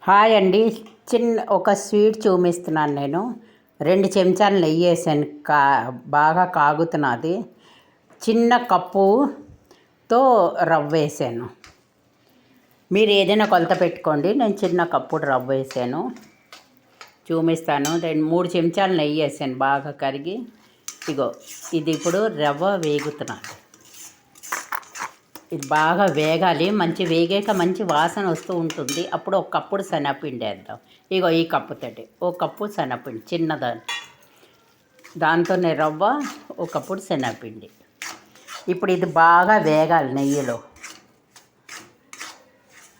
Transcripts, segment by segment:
Hi అండి. ఒక sweet చూపిస్తున్నాను నేను. 2 చెంచాలు నెయ్యి వేసాను. బాగా కాగుతున్నది. చిన్న కప్పుతో రవ్వ వేసాను. మీరు ఏదైనా కొలత పెట్టుకోండి. నేను చిన్న కప్పుడు రవ్వ వేసాను. చూపిస్తాను. 3 చెంచాలు నెయ్యి వేసాను బాగా కరిగి. ఇగో ఇది ఇప్పుడు రవ్వ వేగుతున్నది. ఇది బాగా వేగాలి. మంచి వేగాక మంచి వాసన వస్తూ ఉంటుంది. అప్పుడు ఒక కప్పుడు శనగపిండి వేద్దాం. ఇగో ఈ కప్పుతోటి ఒక కప్పు శనగపిండి చిన్నదాన్ని, దాంతోనే రవ్వ, ఒక కప్పుడు శనగపిండి. ఇప్పుడు ఇది బాగా వేగాలి.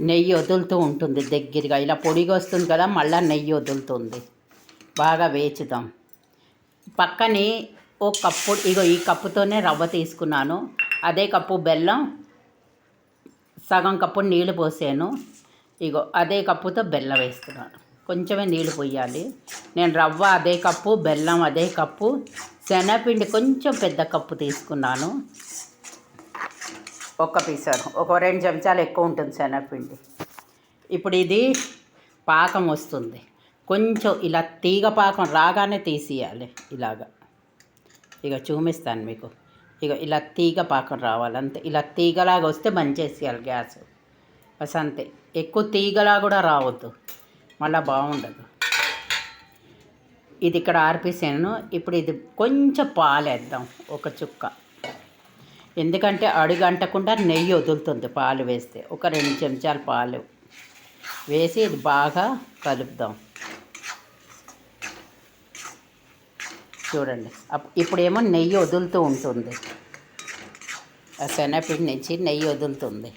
నెయ్యి వదులుతూ ఉంటుంది దగ్గరగా. ఇలా పొడిగా వస్తుంది కదా, మళ్ళీ నెయ్యి వదులుతుంది. బాగా వేచుదాం. పక్కని ఒక కప్పు, ఇగో ఈ కప్పుతోనే రవ్వ తీసుకున్నాను. అదే కప్పు బెల్లం, సగం కప్పు నీళ్ళు పోసాను. ఇగో అదే కప్పుతో బెల్లం వేస్తున్నాను. కొంచెమే నీళ్ళు పోయాలి. నేను రవ్వ అదే కప్పు, బెల్లం అదే కప్పు, శనగపిండి కొంచెం పెద్ద కప్పు తీసుకున్నాను. ఒక 2 చెంచాలు ఎక్కువ ఉంటుంది శనగపిండి. ఇప్పుడు ఇది పాకం వస్తుంది. కొంచెం ఇలా తీగ పాకం రాగానే తీసేయాలి. ఇలాగా ఇక చూపిస్తాను మీకు. ఇక ఇలా తీగ పాకం రావాలి అంతే. ఇలా తీగలాగా వస్తే బంచేసేయాలి గ్యాస్. బస్ అంతే. ఎక్కువ తీగలా కూడా రావద్దు, మళ్ళీ బాగుండదు. ఇది ఇక్కడ ఆర్పేసాను. ఇప్పుడు ఇది కొంచెం పాలు వేద్దాం, ఒక చుక్క. ఎందుకంటే అడుగంటకుండా నెయ్యి వదులుతుంది పాలు వేస్తే. ఒక 2 చెంచాలు పాలు వేసి ఇది బాగా కలుపుదాం. చూడండి, ఇప్పుడేమో నెయ్యి వదులుతూ ఉంటుంది. ఆ శనగపిండి నుంచి నెయ్యి వదులుతుంది,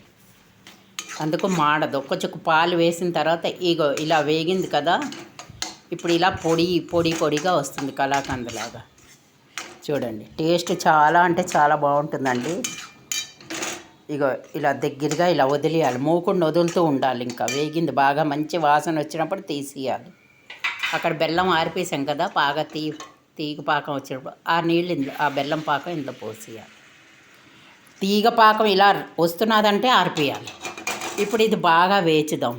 అందుకు మాడదు. ఒక్క చుక్క పాలు వేసిన తర్వాత ఇగో ఇలా వేగింది కదా. ఇప్పుడు ఇలా పొడిగా వస్తుంది, కలాకండ్లాగా. చూడండి, టేస్ట్ చాలా అంటే చాలా బాగుంటుందండి. ఇగో ఇలా దగ్గరగా ఇలా వదిలేయాలి. మూకుడిని వదులుతూ ఉండాలి. ఇంకా వేగింది బాగా, మంచి వాసన వచ్చినప్పుడు తీసేయాలి. అక్కడ బెల్లం ఆరిపేసాం కదా, బాగా తీగ పాకం వచ్చినప్పుడు ఆ నీళ్ళు ఆ బెల్లం పాకం ఇందులో పోసేయాలి. తీగ పాకం ఇలా వస్తున్నదంటే ఆరిపేయాలి. ఇప్పుడు ఇది బాగా వేచుదాం.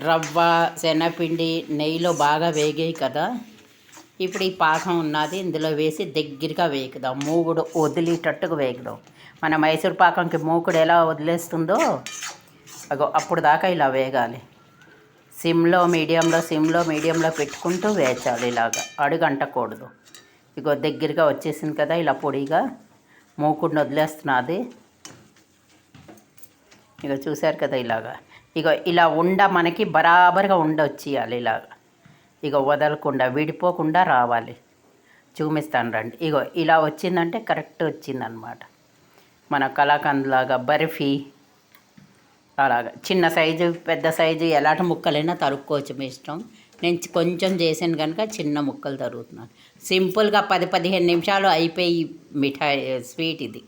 రవ్వ, శనగపిండి నెయ్యిలో బాగా వేగాయి కదా. ఇప్పుడు ఈ పాకం ఉన్నది ఇందులో వేసి దగ్గరగా వేగుదాం. మూగుడు వదిలేటట్టుగా వేగుదాం. మన మైసూర్ పాకంకి మూకుడు ఎలా వదిలేస్తుందో అప్పుడు దాకా ఇలా వేగాలి. సిమ్లో మీడియంలో పెట్టుకుంటూ వేచాలి. ఇలాగా అడుగంటకూడదు. ఇగో దగ్గరగా వచ్చేసింది కదా, ఇలా పొడిగా మూకుడిని వదిలేస్తున్నది. ఇక చూశారు కదా ఇలాగా. ఇలా మనకి బరాబర్గా వచ్చేయాలి. ఇలాగా వదలకుండా విడిపోకుండా రావాలి. చూపిస్తాను రండి. ఇలా వచ్చిందంటే కరెక్ట్ వచ్చిందనమాట. మన కలాకండ్లాగా, బర్ఫీ అలాగా. చిన్న సైజు, పెద్ద సైజు ఎలాంటి ముక్కలైనా తరుక్కోవచ్చు, మీ ఇష్టం. నేను కొంచెం చేసాను కనుక చిన్న ముక్కలు తరుగుతున్నాను. సింపుల్గా 10-15 నిమిషాలు అయిపోయి మిఠాయి స్వీట్ ఇది.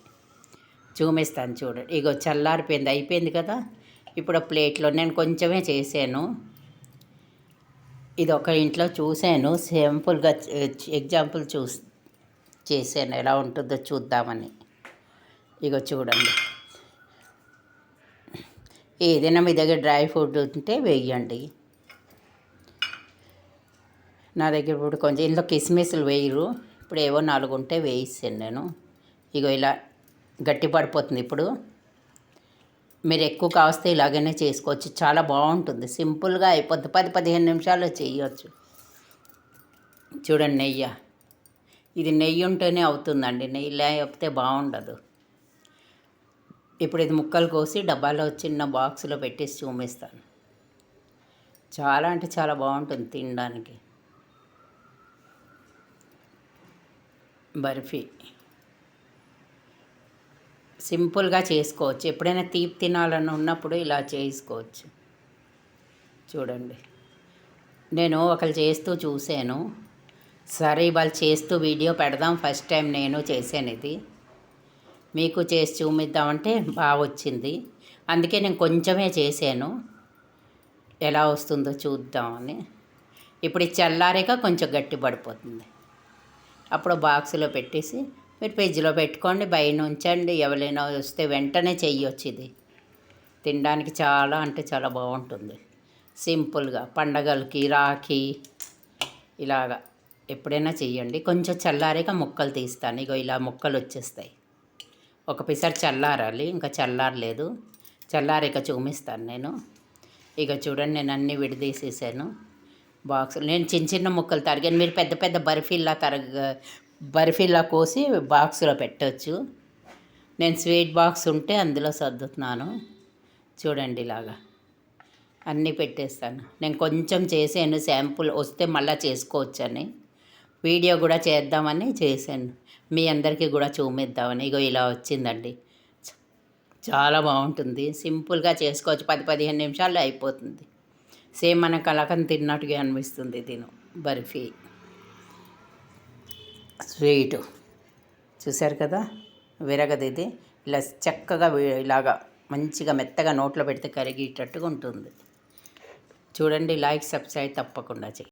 చూపిస్తాను చూడండి. చల్లారిపోయింది, అయిపోయింది కదా. ఇప్పుడు ప్లేట్లో నేను కొంచెమే చేశాను. ఇది ఒక ఇంట్లో చూశాను, సింపుల్గా ఎగ్జాంపుల్ చేశాను, ఎలా ఉంటుందో చూద్దామని. చూడండి, ఏదైనా మీ దగ్గర డ్రై ఫ్రూట్ ఉంటే వేయండి. నా దగ్గర ఇప్పుడు కొంచెం ఇందులో కిస్మిస్లు వేయరు. ఇప్పుడు ఏవో 4 ఉంటే వేయిస్తాను నేను. ఇలా గట్టి పడిపోతుంది. ఇప్పుడు మీరు ఎక్కువ కావస్తే ఇలాగనే చేసుకోవచ్చు. చాలా బాగుంటుంది, సింపుల్గా అయిపోద్ది. 10-15 నిమిషాల్లో చేయవచ్చు. చూడండి, ఇది నెయ్యి ఉంటేనే అవుతుందండి. నెయ్యి లేకపోతే బాగుండదు. ఇప్పుడు ఇది ముక్కలు కోసి డబ్బాలో చిన్న బాక్స్లో పెట్టేసి చూపిస్తాను. చాలా అంటే చాలా బాగుంటుంది తినడానికి. బర్ఫీ సింపుల్గా చేసుకోవచ్చు. ఎప్పుడైనా తీపి తినాలని ఉన్నప్పుడు ఇలా చేసుకోవచ్చు. చూడండి, నేను ఒకరు చేస్తూ చూశాను. సరే, వాళ్ళు చేస్తూ వీడియో పెడదాం. ఫస్ట్ టైం నేను చేశాను ఇది. మీకు చేసి చూపిద్దామంటే బాగా వచ్చింది. అందుకే నేను కొంచెమే చేశాను, ఎలా వస్తుందో చూద్దామని. ఇప్పుడు ఇది చల్లారాక కొంచెం గట్టి పడిపోతుంది. అప్పుడు బాక్స్లో పెట్టేసి మీరు ఫ్రిడ్జ్లో పెట్టుకోండి, బయట ఉంచండి. ఎవరైనా వస్తే వెంటనే చెయ్యొచ్చు. ఇది తినడానికి చాలా అంటే చాలా బాగుంటుంది. సింపుల్గా పండగలకి రాఖీ ఇలాగా ఎప్పుడైనా చెయ్యండి. కొంచెం చల్లారాక ముక్కలు తీస్తాను. ఇగో ఇలా ముక్కలు వచ్చేస్తాయి. ఒక పిసర్ చల్లారాలి, ఇంకా చల్లారలేదు. చల్లారాక చూపిస్తాను నేను. ఇక చూడండి, నేను అన్నీ విడదీసేసాను బాక్స్. నేను చిన్న చిన్న ముక్కలు తరిగాను. మీరు పెద్ద పెద్ద బర్ఫీలా కోసి బాక్స్లో పెట్టవచ్చు. నేను స్వీట్ బాక్స్ ఉంటే అందులో సర్దుతున్నాను. చూడండి, ఇలాగా అన్నీ పెట్టేస్తాను. నేను కొంచెం చేసాను, శాంపుల్ వస్తే మళ్ళీ చేసుకోవచ్చని, వీడియో కూడా చేద్దామని చేశాను. మీ అందరికీ కూడా చూపిద్దామని. ఇగో ఇలా వచ్చిందండి. చాలా బాగుంటుంది. సింపుల్గా చేసుకోవచ్చు. 10-15 నిమిషాల్లో అయిపోతుంది. సేమ్ మన కలాకండ్ తిన్నట్టుగా అనిపిస్తుంది. తిను బర్ఫీ స్వీటు చూశారు కదా, విరగది. ఇది ఇలా చక్కగా ఇలాగా మంచిగా మెత్తగా నోట్లో పెడితే కరిగేటట్టుగా ఉంటుంది. చూడండి, లైక్ సబ్స్క్రైబ్ తప్పకుండా చేయండి.